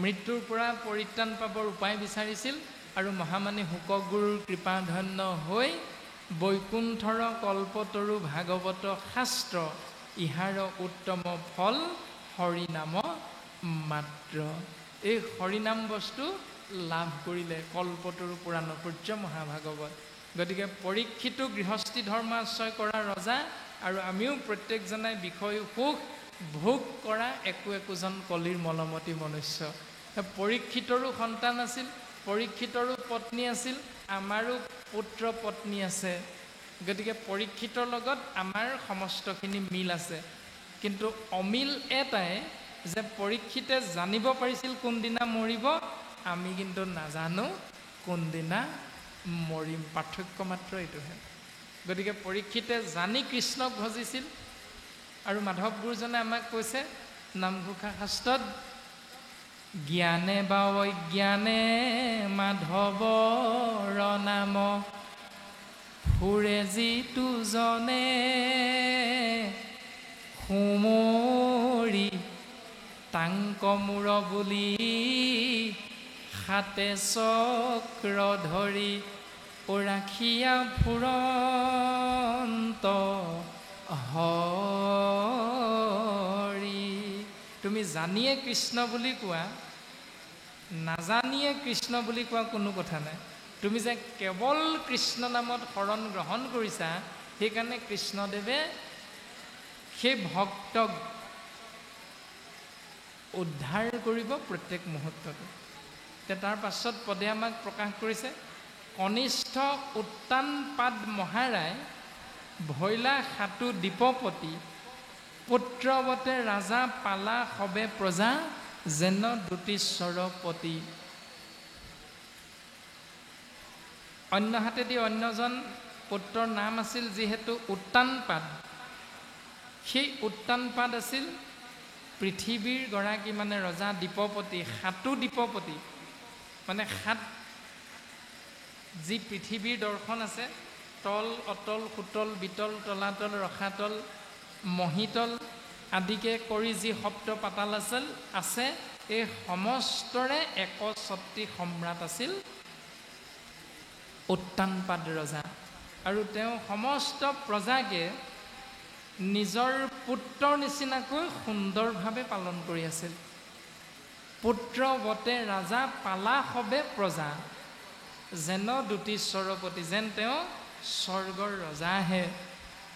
Speaker 1: মৃত্যুৰ পৰা পৰিত্ৰাণ পাবৰ উপায় বিচাৰিছিল আৰু মহামানী শুকগুৰুৰ কৃপাধন্য হৈ বৈকুণ্ঠৰ কল্পতৰু ভাগৱত শাস্ত্ৰ ইহাৰ উত্তম ফল হৰিনাম মাত্ৰ। এই হৰিনাম বস্তু লাভ কৰিলে কল্পতৰু পুৰাণ সূৰ্য মহাভাগৱত। গতিকে পৰীক্ষিতো গৃহস্থী ধৰ্ম আশ্ৰয় কৰা ৰজা আৰু আমিও প্ৰত্যেকজনাই বিষয় সুখ ভোগ কৰা একোজন কলিৰ মলমতী মনুষ্য। পৰীক্ষিতৰো সন্তান আছিল, পৰীক্ষিতৰো পত্নী আছিল, আমাৰো পুত্ৰ পত্নী আছে। গতিকে পৰীক্ষিতৰ লগত আমাৰ সমস্তখিনি মিল আছে। কিন্তু অমিল এটাই যে পৰীক্ষিতে জানিব পাৰিছিল কোনদিনা মৰিব, আমি কিন্তু নাজানো কোনদিনা মৰিম। পাৰ্থক্য মাত্ৰ এইটোহে। গতিকে পৰীক্ষিতে জানি কৃষ্ণক ভজিছিল। আৰু মাধৱ গুৰুজনে আমাক কৈছে নামঘোষা শাস্ত্ৰত, জ্ঞানে বা অজ্ঞানে মাধৱৰ নাম ফুৰে যিটো জনে সুমৰি টাংক মূৰ বুলি হাতে চক্ৰ ধৰি ৰাখিয়া ফুৰন্ত হৰি। তুমি জানিয়ে কৃষ্ণ বুলি কোৱা, নাজানিয়ে কৃষ্ণ বুলি কোৱা কোনো কথা নাই। তুমি যে কেৱল কৃষ্ণ নামত শৰণ গ্ৰহণ কৰিছা, সেইকাৰণে কৃষ্ণদেৱে সেই ভক্তক উদ্ধাৰ কৰিব প্ৰত্যেক মুহূৰ্ততে। তাৰ পাছত পদে আমাক প্ৰকাশ কৰিছে, কনিষ্ঠ উত্তানপাদ মহাৰায় ভৈলা সাতু দীপপতি পুত্ৰৱতে ৰাজা পালা সবে প্ৰজা যেন দুতিশ্বৰপতি। অন্য হাতেদি অন্যজন পুত্ৰৰ নাম আছিল যিহেতু উত্তানপাদ। সেই উত্তানপাদ আছিল পৃথিৱীৰ গৰাকী মানে ৰজা দীপপতি, সাতু দীপপতি মানে 7 যি পৃথিৱীৰ দৰ্শন আছে, তল অতল সুতল বিতল তলাতল ৰসাতল মহিতল আদিকে কৰি যি সপ্ত পাতাল আছে, এই সমস্তৰে একছত্ৰী সম্ৰাট আছিল উত্তানপাদ ৰজা। আৰু তেওঁ সমস্ত প্ৰজাকে নিজৰ পুত্ৰৰ নিচিনাকৈ সুন্দৰভাৱে পালন কৰি আছিল। পুত্ৰৱতে ৰাজা পালা সবে প্ৰজা যেন দুতিশ্বৰপতি, যেন তেওঁ স্বৰ্গৰ ৰজাহে।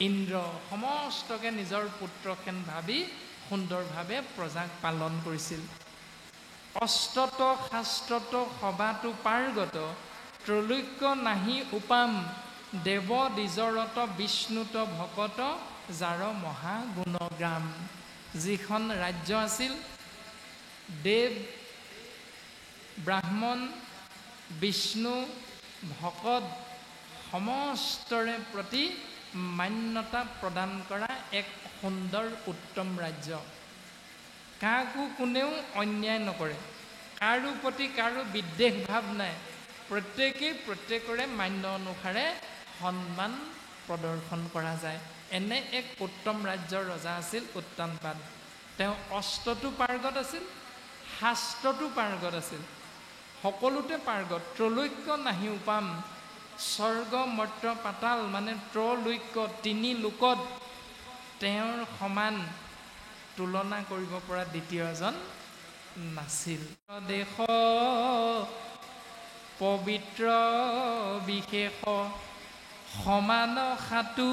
Speaker 1: ইন্দ্ৰ সমস্তকে নিজৰ পুত্ৰখেন ভাবি সুন্দৰভাৱে প্ৰজাক পালন কৰিছিল। অষ্টত শাস্ত্ৰত সবাতো পাৰ্গত ত্ৰৈলোক্য নাহি উপাম দেৱ দ্বিজৰত বিষ্ণুত ভকত যাৰ মহাগুণগ্ৰাম। যিখন ৰাজ্য আছিল, দেৱ ব্ৰাহ্মণ বিষ্ণু ভকত সমস্তৰে প্ৰতি মান্যতা প্ৰদান কৰা এক সুন্দৰ উত্তম ৰাজ্য। কাকো কোনেও অন্যায় নকৰে, কাৰো প্ৰতি কাৰো বিদ্বেষ ভাৱ নাই, প্ৰত্যেকেই প্ৰত্যেকৰে মান্য অনুসাৰে সন্মান প্ৰদৰ্শন কৰা যায়। এনে এক উত্তম ৰাজ্যৰ ৰজা আছিল উত্তানপাদ। তেওঁ অস্ত্ৰতো পাৰ্গত আছিল, শাস্ত্ৰতো পাৰ্গত আছিল, সকলোতে পাৰ্গত। ত্ৰৈলোক্য নাহি উপাম, স্বৰ্গ মৰ্ত্য পাতাল মানে ত্ৰৈলোক্য, তিনি লোকত তেওঁৰ সমান তুলনা কৰিব পৰা দ্বিতীয় এজন নাছিল। দেশ পবিত্ৰ বিশেষ সমান সাতু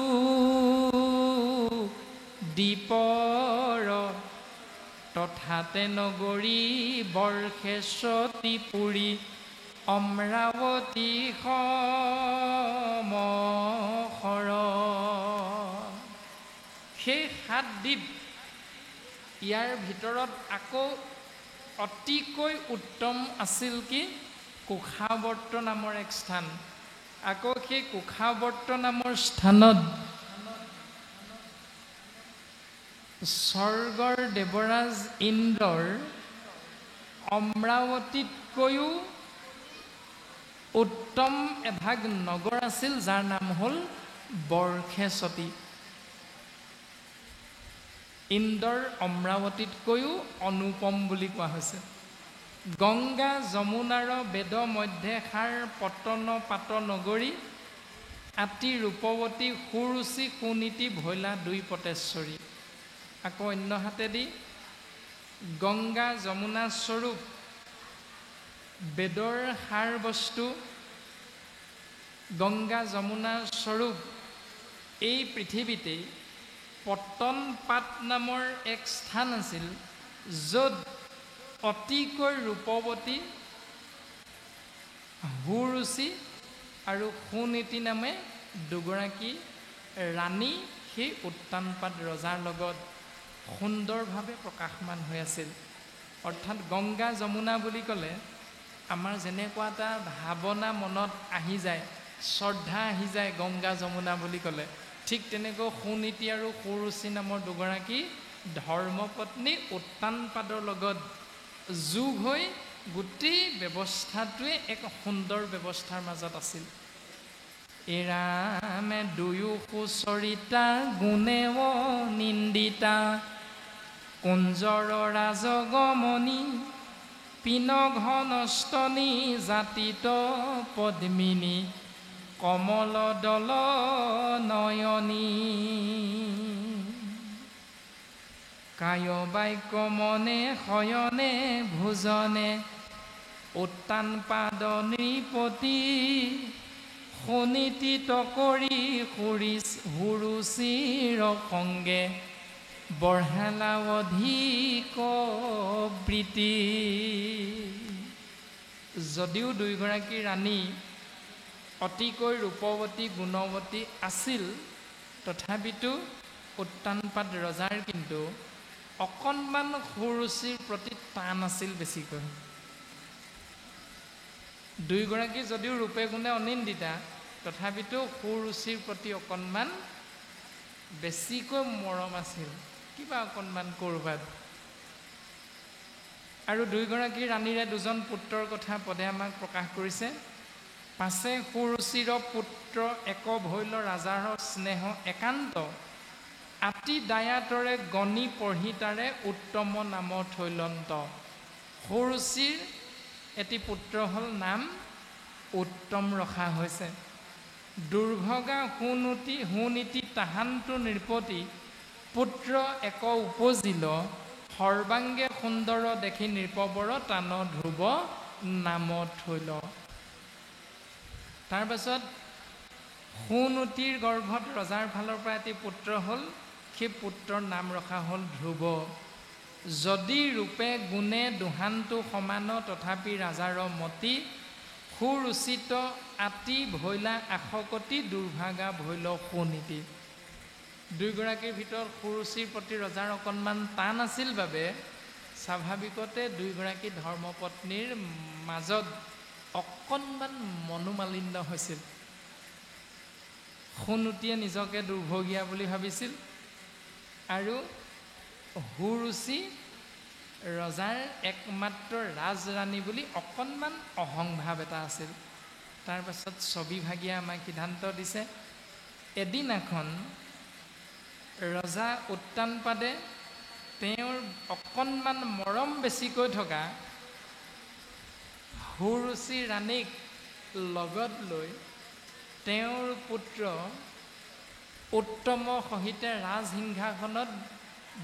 Speaker 1: দীপৰ, তথাতে নগৰী বৰ্ষেশ্বতী পুৰী অমৰাৱতী সমসৰ। সেই 7 দ্বীপ, ইয়াৰ ভিতৰত আকৌ অতিকৈ উত্তম আছিল কি কুশাৱৰ্ত নামৰ এক স্থান। আকৌ সেই কুশাৱৰ্ত নামৰ স্থানত স্বৰ্গৰ দেৱৰাজ ইন্দ্ৰৰ অমৰাৱতীতকৈও উত্তম এভাগ নগৰ আছিল, যাৰ নাম হ'ল বৰ্ষেশ্বতী। ইন্দ্ৰৰ অমৰাৱতীতকৈও অনুপম বুলি কোৱা হৈছে। গংগা যমুনাৰ বেদ মধ্যে সাৰ পতন পাত নগৰী, আতি ৰূপৱতী সুৰুচি সুনীতি ভৈলা দুই পটেশ্বৰী। আকৌ অন্য হাতেদি গংগা যমুনা স্বৰূপ বেদৰ সাৰ বস্তু, গংগা যমুনা স্বৰূপ এই পৃথিৱীতেই পতনপাত নামৰ এক স্থান আছিল, য'ত অতিকৈ ৰূপৱতী সুৰুচি আৰু সুনীতি নামে দুগৰাকী ৰাণী সেই উত্তানপাত ৰজাৰ লগত সুন্দৰভাৱে প্ৰকাশমান হৈ আছিল। অৰ্থাৎ গংগা যমুনা বুলি ক'লে আমাৰ যেনেকুৱা এটা ভাৱনা মনত আহি যায়, শ্ৰদ্ধা আহি যায় গংগা যমুনা বুলি ক'লে, ঠিক তেনেকৈ সুনীতি আৰু সুৰুচি নামৰ দুগৰাকী ধৰ্মপত্নী উত্তানপাদৰ লগত যোগ হৈ গোটেই ব্যৱস্থাটোৱে এক সুন্দৰ ব্যৱস্থাৰ মাজত আছিল। এৰামে দুয়ো সুচৰিতা গুণেৱ নিন্দিতা, কুঞ্জৰ ৰাজগমনী পিনঘনস্তনী জাতিত পদ্মিনী কমল দল নয়নী। কায় বাক্য মনে শয়নে ভোজনে উত্তানপাদ নৃপতি, সুনীতিত কৰি সুৰুচিৰ সঙ্গে বঢ়ালা অধিক প্ৰীতি। যদিও দুয়োগৰাকী ৰাণী অতিকৈ ৰূপৱতী গুণৱতী আছিল, তথাপিতো উত্তানপাদ ৰজাৰ কিন্তু অকণমান সুৰুচিৰ প্ৰতি টান আছিল বেছিকৈ। দুয়োগৰাকী যদিও ৰূপে গুণে অনিন্দিতা, তথাপিতো সুৰুচিৰ প্ৰতি অকণমান বেছিকৈ মৰম আছিল, কিবা অকণমান ক'ৰবাত। আৰু দুয়োগৰাকী ৰাণীৰে দুজন পুত্ৰৰ কথা পদে আমাক প্ৰকাশ কৰিছে। পাছে সুৰুচিৰ পুত্ৰ এক ভৈল ৰাজাৰ স্নেহ একান্ত, আতি দায়াতৰে গণি পঢ়ি তাৰে উত্তম নাম থৈলন্ত। সুৰুচিৰ এটি পুত্ৰ হ'ল, নাম উত্তম ৰখা হৈছে। দুৰ্ভগা সুনীতি তাহান্তু নৃপতি, পুত্ৰ এক উপজিল সৰ্বাংগে সুন্দৰ দেখি নৃপবৰ তান ধ্ৰুৱ নাম থৈল। তাৰ পাছত সুনীতিৰ গৰ্ভত ৰজাৰ ফালৰ পৰা এটি পুত্ৰ হ'ল, সেই পুত্ৰৰ নাম ৰখা হ'ল ধ্ৰুৱ। যদি ৰূপে গুণে দুহান্তু সমান, তথাপি ৰাজাৰ মতি সুৰুচিত আতি ভৈলা আশকতি দুৰ্ভাগা ভৈল সুনীতি। দুয়োগৰাকীৰ ভিতৰত সুৰুচিৰ প্ৰতি ৰজাৰ অকণমান টান আছিল বাবে স্বাভাৱিকতে দুয়োগৰাকী ধৰ্মপত্নীৰ মাজত অকণমান মনোমালিন্য হৈছিল। সুনীতিয়ে নিজকে দুৰ্ভগীয়া বুলি ভাবিছিল আৰু সুৰুচি ৰজাৰ একমাত্ৰ ৰাজৰাণী বুলি অকণমান অহংভাৱ এটা আছিল। তাৰ পাছত ছবিভাগীয়ে আমাক সিদ্ধান্ত দিছে, এদিনাখন ৰজা উত্তানপাদে তেওঁৰ অকণমান মৰম বেছিকৈ থকা সুৰুচি ৰাণীক লগত লৈ তেওঁৰ পুত্ৰ উত্তমৰ সহিতে ৰাজসিংহাসনত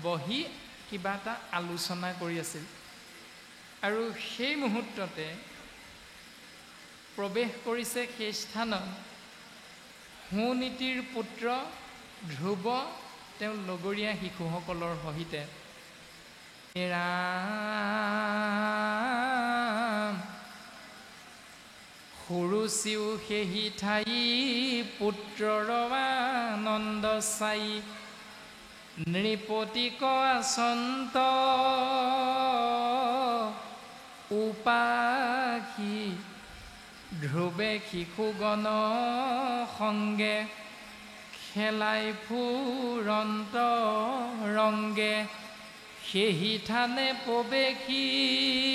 Speaker 1: বহি কিবা এটা আলোচনা কৰি আছিল। আৰু সেই মুহূৰ্ততে প্ৰৱেশ কৰিছে সেই স্থানত সুনীতিৰ পুত্ৰ ধ্ৰুৱ তেওঁ লগৰীয়া শিশুসকলৰ সহিতে। সুৰুচিও সেহি ঠাই পুত্ৰৰ আনন্দ চাই নৃপতিক আচন্ত উপাসী ধ্ৰুৱে শিশুগণ সংগে খেলাই ফুৰন্ত ৰংগে সেহি থানে প্ৰৱেশিলা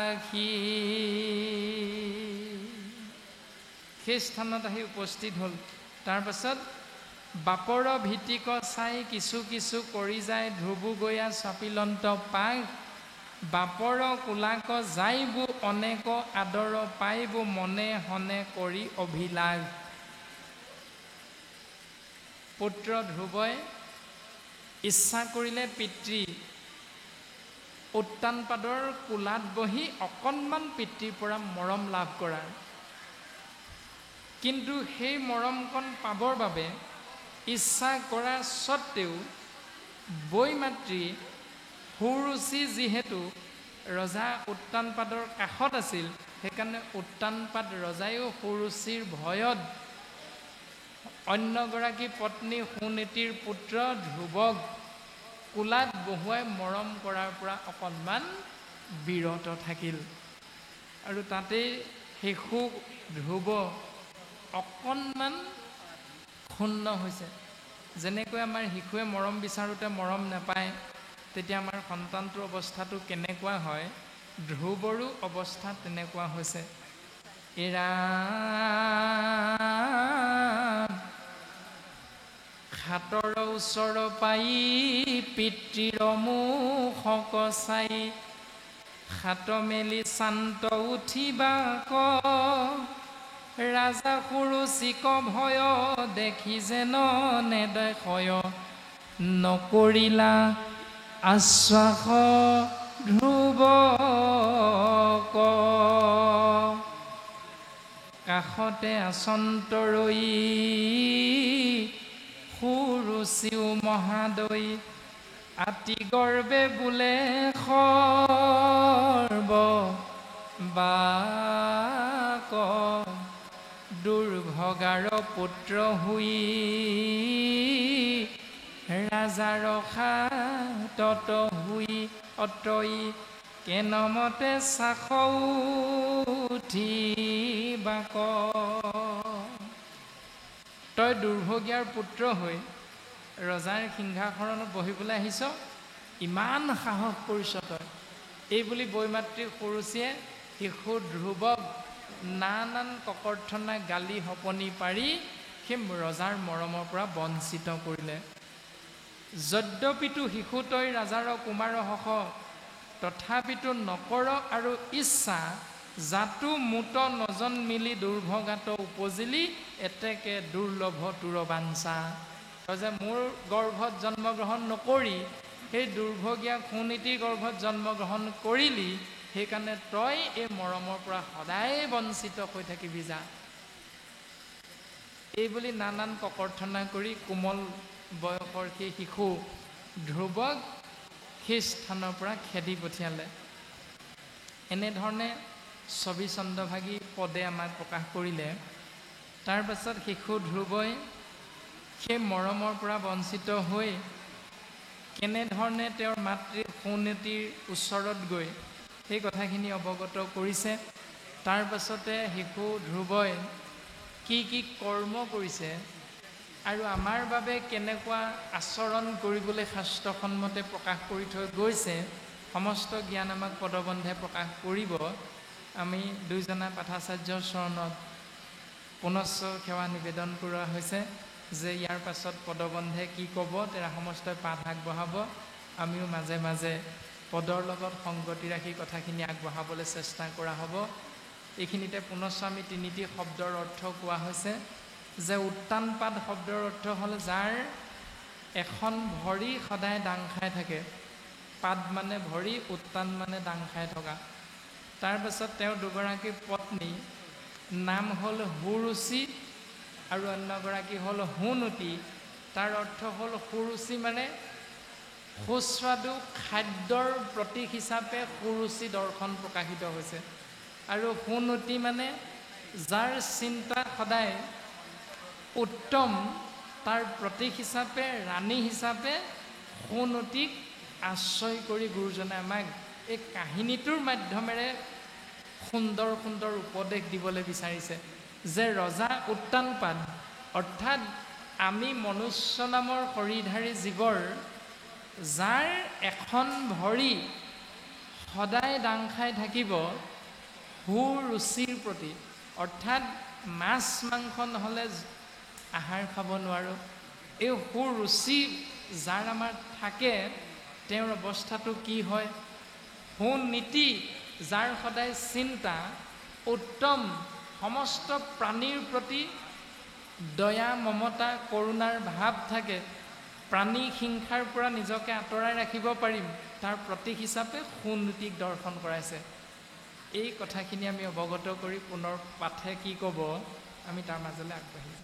Speaker 1: আহি। সেই স্থানত আহি উপস্থিত হ'ল। তাৰ পাছত বাপৰ ভীতিক চাই কিছু কিছু কৰি যায় ধ্ৰুৱ গয়া চাপিলন্ত পাগ বাপৰ কোলাক যাইবো অনেক আদৰ পাইবো মনে হনে কৰি অভিলাষ। পুত্ৰ ধ্ৰুৱই ইচ্ছা কৰিলে পিতৃ উত্তানপাদৰ কোলাত বহি অকণমান পিতৃৰ পৰা মৰম লাভ কৰাৰ, কিন্তু সেই মৰমকণ পাবৰ বাবে ইচ্ছা কৰা স্বত্তেও বৈমাতৃ সুৰুচি যিহেতু ৰজা উত্তানপাদৰ কাষত আছিল, সেইকাৰণে উত্তানপাদ ৰজায়ো সুৰুচিৰ ভয়ত অন্যগৰাকী পত্নী সুনীতিৰ পুত্ৰ ধ্ৰুৱক কোলাত বহুৱাই মৰম কৰাৰ পৰা অকণমান বিৰত থাকিল। আৰু তাতেই শিশু ধ্ৰুৱ অকণমান ক্ষুণ্ণ হৈছে। যেনেকৈ আমাৰ শিশুৱে মৰম বিচাৰোঁতে মৰম নাপায়, তেতিয়া আমাৰ সন্তানটোৰ অৱস্থাটো কেনেকুৱা হয়, ধ্ৰুৱৰো অৱস্থা তেনেকুৱা হৈছে। হাতৰ ওচৰ পাই পিতৃৰ মুখক চাই হাত মেলি শান্ত উঠিবা ক ৰাজা সুৰুচিক ভয় দেখি যেন নেদেখয় নকৰিলা আশ্বাস ধ্ৰুৱক। কাষতে আচন্ত ৰৈ সুৰুচিও মহাদৈ আতি গৰ্বে বোলে সৰ্ব বাক দুৰ্ভগাৰ পুত্ৰ হুই ৰাজাৰ খাতত হুই অতই কেনমতে চাখ উঠিবাক। তই দুৰ্ভগীয়াৰ পুত্ৰ হৈ ৰজাৰ সিংহাসনত বহিবলৈ আহিছ, ইমান সাহস কৰিছ তই, এই বুলি বৈমাতৃ সুৰুচিয়ে শিশু ধ্ৰুৱক নানান ককৰ্থনা গালি সপনি পাৰি সেই ৰজাৰ মৰমৰ পৰা বঞ্চিত কৰিলে। যদ্যপিতো শিশু তই ৰাজাৰ কুমাৰ হস তথাপিতো নকৰ আৰু ইচ্ছা জাতো মুত নজন্মিলি দুৰ্ভগাত উপজিলি এতেকে দুৰ্লভ তোৰ বাঞ্ছা। তই যে মোৰ গৰ্ভত জন্মগ্ৰহণ নকৰি সেই দুৰ্ভগীয়া সুনীতিৰ গৰ্ভত জন্মগ্ৰহণ কৰিলি, সেইকাৰণে তই এই মৰমৰ পৰা সদায় বঞ্চিত হৈ থাকিবি যা। এই বুলি নানান ককৰ্থনা কৰি কোমল বয়সৰ সেই শিশু ধ্ৰুৱক সেই স্থানৰ পৰা খেদি পঠিয়ালে। এনেধৰণে ছবি চন্দ্ৰভাগী পদে আমাক প্ৰকাশ কৰিলে। তাৰ পাছত শিশু ধ্ৰুৱই সেই মৰমৰ পৰা বঞ্চিত হৈ কেনেধৰণে তেওঁৰ মাতৃ সুনীতিৰ ওচৰত গৈ সেই কথাখিনি অৱগত কৰিছে। তাৰ পাছতে শিশু ধ্ৰুৱই কি কি কৰ্ম কৰিছে আৰু আমাৰ বাবে কেনেকুৱা আচৰণ কৰিবলৈ শাস্ত্ৰসন্মতে প্ৰকাশ কৰি থৈ গৈছে সমস্ত জ্ঞান আমাক পদবন্ধে প্ৰকাশ কৰিব। আমি দুইজনা পাঠাচাৰ্যৰ চৰণত পুনশ্চ সেৱা নিবেদন কৰা হৈছে যে ইয়াৰ পাছত পদবন্ধে কি ক'ব তেৰা সমস্তই পাঠ আগবঢ়াব, আমিও মাজে মাজে পদৰ লগত সংগতি ৰাখি কথাখিনি আগবঢ়াবলৈ চেষ্টা কৰা হ'ব। এইখিনিতে পুনশ্চ আমি তিনিটি শব্দৰ অৰ্থ কোৱা হৈছে যে উত্তানপাদ শব্দৰ অৰ্থ হ'ল যাৰ এখন ভৰি সদায় দাং খাই থাকে। পাদ মানে ভৰি, উত্তান মানে দাং খাই থকা। তাৰপাছত তেওঁৰ দুগৰাকী পত্নী নাম হ'ল সুৰুচি আৰু অন্যগৰাকী হ'ল সুনতি। তাৰ অৰ্থ হ'ল সুৰুচি মানে সুস্বাদু খাদ্যৰ প্ৰতীক হিচাপে সুৰুচি দৰ্শন প্ৰকাশিত হৈছে, আৰু সুনতি মানে যাৰ চিন্তা সদায় উত্তম তাৰ প্ৰতীক হিচাপে ৰাণী হিচাপে সুনতিক আশ্ৰয় কৰি গুৰুজনে আমাক এই কাহিনীটোৰ মাধ্যমেৰে সুন্দৰ সুন্দৰ উপদেশ দিবলৈ বিচাৰিছে যে ৰজা উত্তানপাদ অৰ্থাৎ আমি মনুষ্য নামৰ শৰীৰধাৰী জীৱৰ যাৰ এখন ভৰি সদায় দাং খাই থাকিব সুৰুচিৰ প্ৰতি, অৰ্থাৎ মাছ মাংস নহ'লে আহাৰ খাব নোৱাৰোঁ। এই সুৰুচি যাৰ আমাৰ থাকে তেওঁৰ অৱস্থাটো কি হয়? সুনীতি যাৰ সদায় চিন্তা উত্তম, সমস্ত প্ৰাণীৰ প্ৰতি দয়া মমতা কৰোণাৰ ভাৱ থাকে, প্ৰাণী হিংসাৰ পৰা নিজকে আঁতৰাই ৰাখিব পাৰিম, তাৰ প্ৰতীক হিচাপে সুনীতিক দৰ্শন কৰাইছে। এই কথাখিনি আমি অৱগত কৰি পুনৰ পাঠে কি ক'ব আমি তাৰ মাজলৈ আগবাঢ়িম।